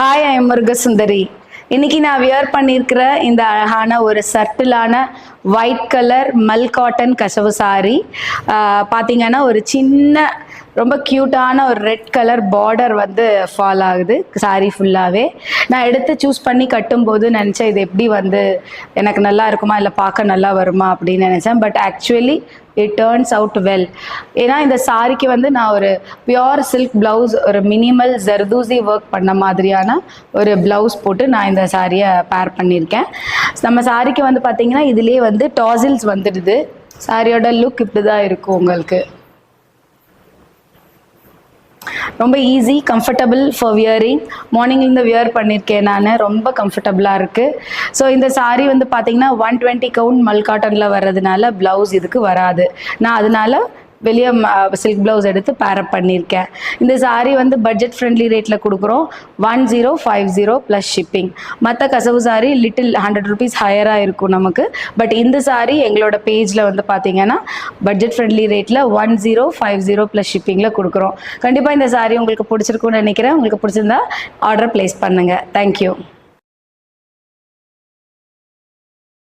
Hi, I am முருகசுந்தரி. இன்னைக்கு நான் wear பண்ணியிருக்கிற இந்த அழகான ஒரு சட்டிலான ஒயிட் கலர் மல் காட்டன் கசவு சாரி பார்த்தீங்கன்னா ஒரு சின்ன ரொம்ப க்யூட்டான ஒரு ரெட் கலர் பார்டர் வந்து ஃபால் ஆகுது சாரீ ஃபுல்லாகவே. நான் எடுத்து சூஸ் பண்ணி கட்டும்போது நினச்சேன் இது எப்படி வந்து எனக்கு நல்லா இருக்குமா இல்லை பார்க்க நல்லா வருமா அப்படின்னு நினச்சேன். But actually it turns out well. ஏன்னா இந்த சாரிக்கு வந்து நான் ஒரு பியோர் சில்க் ப்ளவுஸ், ஒரு மினிமல் ஜர்தூசி ஒர்க் பண்ண மாதிரியான ஒரு ப்ளவுஸ் போட்டு நான் இந்த சாரியை பேர் பண்ணியிருக்கேன். நம்ம சாரிக்கு வந்து பார்த்திங்கன்னா இதுலேயே வந்து டாசில்ஸ் வந்துடுது. சாரியோட லுக் இப்படி தான் இருக்கும். உங்களுக்கு ரொம்ப ஈஸி, கம்ஃபர்டபுள் ஃபார் வியரிங். மார்னிங்லேருந்து வியர் பண்ணியிருக்கேன் நான், ரொம்ப கம்ஃபர்டபுளாக இருக்குது. ஸோ இந்த சாரீ வந்து பார்த்திங்கன்னா 120 கவுண்ட் மல் காட்டனில் வர்றதுனால ப்ளவுஸ் இதுக்கு வராது. நான் அதனால வெளியே சில்க் ப்ளவுஸ் எடுத்து பேரப் பண்ணியிருக்கேன். இந்த சாரீ வந்து பட்ஜெட் ஃப்ரெண்ட்லி ரேட்டில் கொடுக்குறோம், 1050 ப்ளஸ் ஷிப்பிங். மற்ற கசவு சாரீ லிட்டில் 100 ருபீஸ் ஹையராக இருக்கும் நமக்கு. பட் இந்த சாரீ எங்களோட பேஜில் வந்து பார்த்தீங்கன்னா பட்ஜெட் ஃப்ரெண்ட்லி ரேட்டில் 1050 ப்ளஸ் ஷிப்பிங்கில் கொடுக்குறோம். கண்டிப்பாக இந்த சாரீ உங்களுக்கு பிடிச்சிருக்குன்னு நினைக்கிறேன். உங்களுக்கு பிடிச்சிருந்தா ஆர்டர் ப்ளேஸ் பண்ணுங்கள். தேங்க்யூ.